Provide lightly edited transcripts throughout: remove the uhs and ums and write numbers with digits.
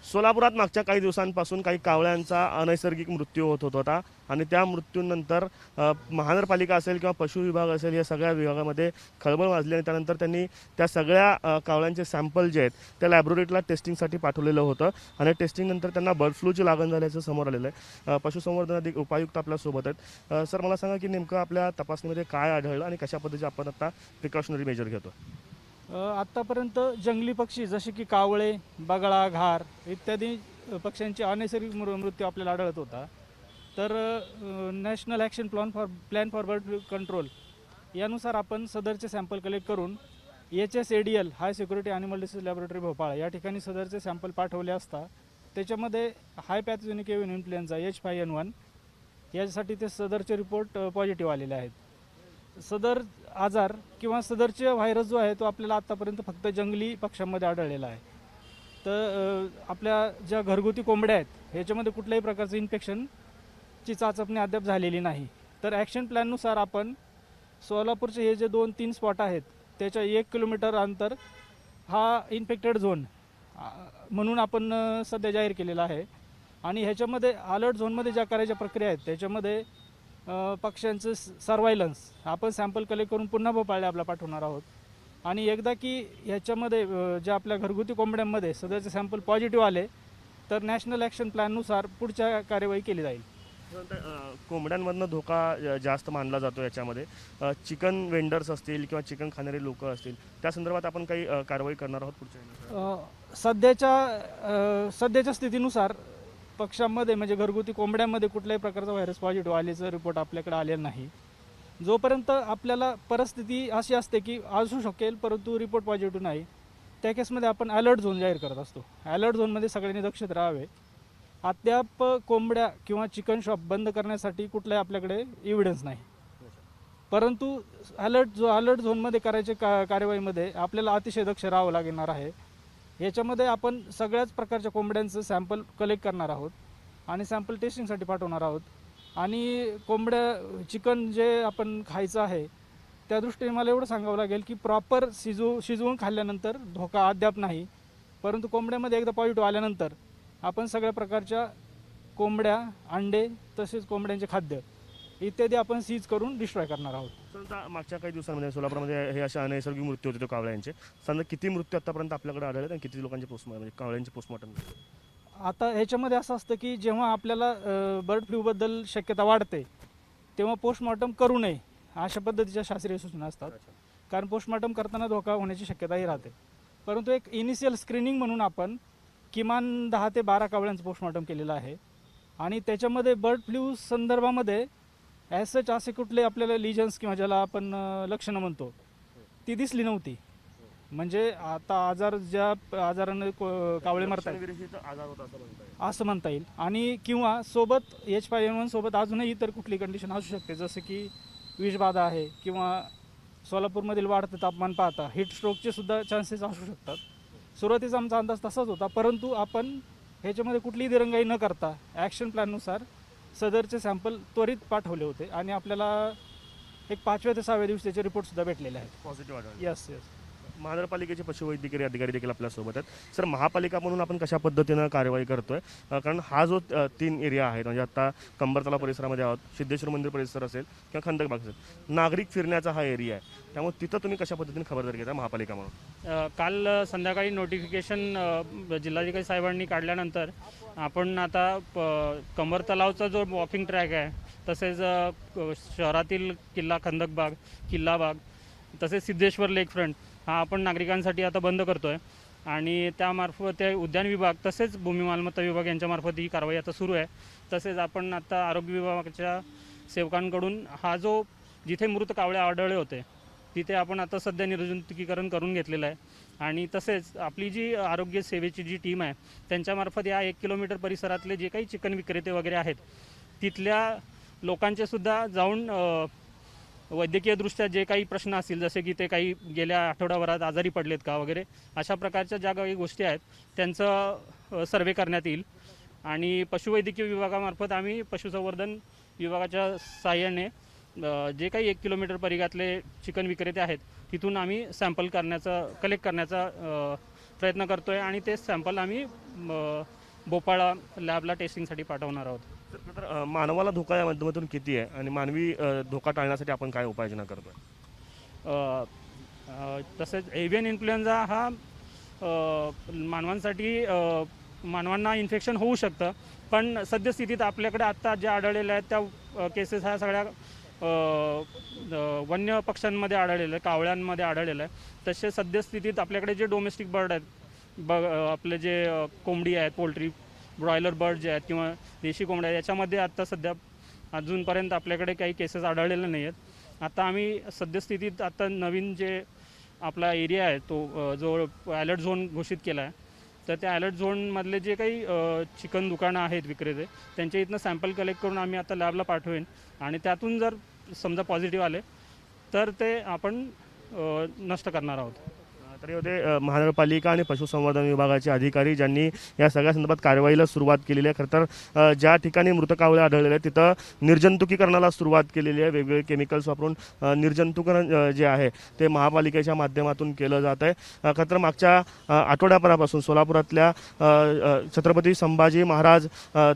सोलापुरात मागच्या काही दिवसांपासून काही कावळ्यांचा अनैसर्गिक मृत्यू होत होता आणि त्या मृत्यूनंतर महानगरपालिका असेल किंवा पशु विभाग असेल या सगळ्या विभागामध्ये खळबळ वाजली आणि त्यानंतर त्यांनी त्या सगळ्या कावळ्यांचे सॅम्पल जे आहेत त्या लॅबोरेटरीला टेस्टिंगसाठी पाठवलेलं होतं आणि टेस्टिंगनंतर त्यांना बर्ड फ्लूची लागण झाल्याचं समोर आलेलं आहे. पशुसंवर्धन उपायुक्त आपल्यासोबत आहेत. सर, मला सांगा की नेमकं आपल्या तपासणीमध्ये काय आढळलं आणि कशा पद्धतीचे आपण आता प्रिकॉशनरी मेजर घेतो? आत्तापर्यंत जंगली पक्षी जसे की कावळे, बगळा, घार इत्यादी पक्ष्यांचे अनैसर्गिक मृत्यू आपल्याला आढळत होता. तर national action plan for bird control यानुसार आपण सदरचे सॅम्पल कलेक्ट करून HSADL हाय security animal disease laboratory Bhopal या ठिकाणी सदरचे सॅम्पल पाठवले असता त्याच्यामध्ये हाय पॅथोजेनिक एव्हियन इन्फ्लुएन्झा H5N1 यासाठी ते सदरचे रिपोर्ट पॉझिटिव्ह आलेले आहेत. सदर आजार किंवा सदरचे व्हायरस जो आहे तो आपल्याला आत्तापर्यंत फक्त जंगली पक्ष्यांमध्ये आढळलेला आहे. तर आपल्या ज्या घरगुती कोंबड्या आहेत ह्याच्यामध्ये कुठल्याही प्रकारचं इन्फेक्शनची चाचपणी अद्याप झालेली नाही. तर ॲक्शन प्लॅननुसार आपण सोलापूरचे हे जे 2-3 स्पॉट आहेत त्याच्या 1 किलोमीटर अंतर हा इन्फेक्टेड झोन म्हणून आपण सध्या जाहीर केलेला आहे. आणि ह्याच्यामध्ये अलर्ट झोनमध्ये ज्या करायच्या प्रक्रिया आहेत त्याच्यामध्ये पक्ष्यांचं सर्वायलन्स आपण सॅम्पल कलेक्ट करून पुन्हा भोपाळला आपला पाठवणार आहोत. आणि एकदा की ह्याच्यामध्ये ज्या आपल्या घरगुती कोंबड्यांमध्ये सध्याचे सॅम्पल पॉझिटिव्ह आले तर नॅशनल ॲक्शन प्लॅननुसार पुढच्या कार्यवाही केली जाईल. कोंबड्यांमधनं धोका जास्त मानला जातो याच्यामध्ये. चिकन वेंडर्स असतील किंवा चिकन खाणारे लोक असतील त्या संदर्भात आपण काही कारवाई करणार आहोत पुढच्या सध्याच्या स्थितीनुसार पक्ष्यांमध्ये म्हणजे घरगुती कोंबड्यांमध्ये कुठल्याही प्रकारचा व्हायरस पॉझिटिव्ह आल्याचं रिपोर्ट आपल्याकडे आलेला नाही. जोपर्यंत आपल्याला परिस्थिती अशी असते की असू शकेल परंतु रिपोर्ट पॉझिटिव्ह नाही त्या केसमध्ये आपण अलर्ट झोन जाहीर करत असतो. अलर्ट झोनमध्ये सगळ्यांनी दक्षत राहावे. अद्याप कोंबड्या किंवा चिकन शॉप बंद करण्यासाठी कुठलाही आपल्याकडे एव्हिडन्स नाही. परंतु अलर्ट झोनमध्ये करायच्या कार्यवाहीमध्ये आपल्याला अतिशय दक्ष राहावं लागणार आहे. याच्यामध्ये आपण सगळ्याच प्रकारच्या कोंबड्यांचं सॅम्पल कलेक्ट करणार आहोत आणि सॅम्पल टेस्टिंगसाठी पाठवणार आहोत. आणि चिकन जे आपण खायचं आहे त्या दृष्टीने मला एवढं सांगावं लागेल की प्रॉपर शिजवून खाल्ल्यानंतर धोका अद्याप नाही. परंतु कोंबड्यामध्ये एकदा पॉझिटिव्ह आल्यानंतर आपण सगळ्या प्रकारच्या कोंबड्या, अंडे तसेच कोंबड्यांचे खाद्य इत्यादी आपण सीज करून डिस्ट्रॉय करणार आहोत. समजा मागच्या काही दिवसांमध्ये सोलापूरमध्ये हे असे अनैसर्गिक मृत्यू होते कावळ्यांचे. समजा किती मृत्यू आतापर्यंत आपल्याकडे आढळले आणि किती लोकांचे म्हणजे कावळ्यांचे पोस्टमॉर्टम? आता ह्याच्यामध्ये असं असतं की जेव्हा आपल्याला बर्ड फ्लूबद्दल शक्यता वाढते तेव्हा पोस्टमॉर्टम करू नये अशा पद्धतीच्या शास्त्रीय सूचना असतात. कारण पोस्टमॉर्टम करताना धोका होण्याची शक्यताही राहते. परंतु एक इनिशियल स्क्रीनिंग म्हणून आपण किमान 10 ते 12 कावळ्यांचं पोस्टमॉर्टम केलेलं आहे. आणि त्याच्यामध्ये बर्ड फ्लू संदर्भामध्ये ॲज सच असे कुठले आपल्याला लिजन्स किंवा ज्याला आपण लक्षणं म्हणतो ती दिसली नव्हती. म्हणजे आता ज्या आजाराने कावळे मरतात असं म्हणता येईल. आणि किंवा सोबत H5N1 सोबत अजूनही इतर कुठली कंडिशन असू शकते जसं की विषबाधा आहे किंवा सोलापूरमधील वाढतं तापमान पाहता हीट स्ट्रोकचे सुद्धा चान्सेस असू शकतात. सुरुवातीचा आमचा अंदाज तसाच होता. परंतु आपण ह्याच्यामध्ये कुठलीही दिरंगाई न करता ॲक्शन प्लॅननुसार सदरचे सॅम्पल त्वरित पाठवले होते आणि आपल्याला एक 5व्या ते 6व्या दिवशी त्याचे रिपोर्टसुद्धा भेटलेले आहेत पॉझिटिव्ह आढळले. यस. महानगरपालिकेचे पशुवैद्यकीय अधिकारी देखील आपल्यासोबत आहेत. सर, महापालिका म्हणून आपण कशा पद्धतीनं कार्यवाही करतोय? कारण हा जो 3 एरिया आहे म्हणजे आता कंबरतला परिसरामध्ये आहोत, सिद्धेश्वर मंदिर परिसर असेल किंवा खंदक बाग असेल, नागरिक फिरण्याचा हा एरिया आहे. त्यामुळे तिथं तुम्ही कशा पद्धतीने खबरदारी घेता महापालिका म्हणून? काल संध्याकाळी नोटिफिकेशन जिल्हाधिकारी साहेबांनी काढल्यानंतर आपण आता कंबर तलावचा जो वॉकिंग ट्रॅक आहे तसेच शहरातील किल्ला खंदकबाग, किल्लाबाग तसेच सिद्धेश्वर लेक फ्रंट हा आपण नागरिकांसाठी आता बंद करतो आहे. आणि त्यामार्फत उद्यान विभाग तसेच भूमी मालमत्ता विभाग यांच्यामार्फत ही कारवाई आता सुरू आहे. तसेच आपण आता आरोग्य विभागाच्या सेवकांकडून हा जो जिथे मृत कावळे आढळले होते तिथे आपण आता सध्या निर्जंतुकीकरण करून घेतलेलं आहे. आणि तसेच आपली जी आरोग्य सेवेची जी टीम आहे त्यांच्यामार्फत या 1 किलोमीटर परिसरातले जे काही चिकन विक्रेते वगैरे आहेत तिथल्या लोकांचे सुद्धा जाऊन वैद्यकीयदृष्ट्या जे काही प्रश्न असतील जसे की ते काही गेल्या आठवड्याभरात आजारी पडलेत का वगैरे अशा प्रकारच्या ज्या काही गोष्टी आहेत त्यांचं सर्वे करण्यात येईल. आणि पशुवैद्यकीय विभागामार्फत आम्ही पशुसंवर्धन विभागाच्या सहाय्याने जे काही 1 किलोमीटर परिघातले चिकन विक्रेते आहेत तिथून आम्ही सॅम्पल कलेक्ट करण्याचा प्रयत्न करतो आहे आणि तेच सॅम्पल आम्ही भोपाळा लॅबला टेस्टिंगसाठी पाठवणार आहोत. तर मानवाला धोका या माध्यमातून किती आहे आणि मानवी धोका टाळण्यासाठी आपण काय उपाययोजना करतोय? तसेच एव्हियन इन्फ्लुएन्झा हा मानवांना इन्फेक्शन होऊ शकतं, पण सद्यस्थितीत आपल्याकडे आत्ता ज्या आढळलेल्या आहेत त्या केसेस ह्या सगळ्या वन्य पक्ष्यांमध्ये आढळलेलं आहे, कावळ्यांमध्ये आढळलेलं आहे. तसे सद्यस्थितीत आपल्याकडे जे डोमेस्टिक बर्ड आहेत, आपले जे कोंबडी आहेत, पोल्ट्री ब्रॉयलर बर्ड जे आहेत किंवा देशी कोंबड्या आहेत, याच्यामध्ये आत्ता सध्या अजूनपर्यंत आपल्याकडे काही केसेस आढळलेले नाही आहेत. आता आम्ही सद्यस्थितीत आता नवीन जे आपला एरिया आहे तो जो अलर्ट झोन घोषित केला आहे, तर त्या अलर्ट झोनमधले जे काही चिकन दुकानं आहेत विक्रेते, त्यांच्या इथनं सॅम्पल कलेक्ट करून आम्ही आता लॅबला पाठवेन आणि त्यातून जर समजा पॉझिटिव्ह आले तर ते आपण नष्ट करणार आहोत. तरी होते महानगरपालिका आणि पशुसंवर्धन विभागाचे अधिकारी ज्यांनी या सगळ्या संदर्भात कारवाईला सुरुवात केलेली आहे. खरं तर ज्या ठिकाणी मृत कावळे आढळलेले आहेत तिथं निर्जंतुकीकरणाला सुरुवात केलेली आहे. वेगवेगळे केमिकल्स वापरून निर्जंतुकीकरण जे आहे ते महापालिकेच्या माध्यमातून केलं जात आहे. खरं तर मागच्या आठवड्याभरापासून सोलापुरातल्या छत्रपती संभाजी महाराज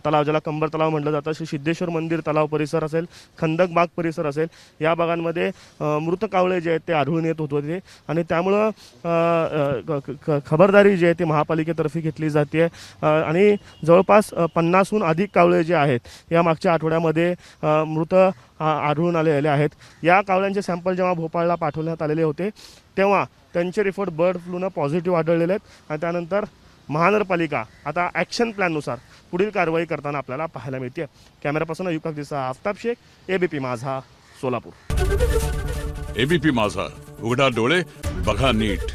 तलाव, ज्याला कंबर तलाव म्हटलं जातं, श्री सिद्धेश्वर मंदिर तलाव परिसर असेल, खंदक बाग परिसर असेल, या भागांमध्ये मृत कावळे जे आहेत ते आढळून येत होते आणि त्यामुळं खबरदारी जी आहे ती महापालिकेतर्फे घेतली जाते आणि जवळपास 50हून अधिक कावळे जे आहेत या मागच्या आठवड्यामध्ये मृत आढळून आलेले आहेत. या कावळ्यांचे सॅम्पल जेव्हा भोपाळला पाठवण्यात आलेले होते तेव्हा त्यांचे रिपोर्ट बर्ड फ्लूनं पॉझिटिव्ह आढळलेले आहेत आणि त्यानंतर महानगरपालिका आता ॲक्शन प्लॅननुसार पुढील कारवाई करताना आपल्याला पाहायला मिळते. कॅमेरापासून अयुब कागदीसह आफताब शेख, एबीपी माझा, सोलापूर. एबीपी माझा, उघडा डोळे बघा नीट.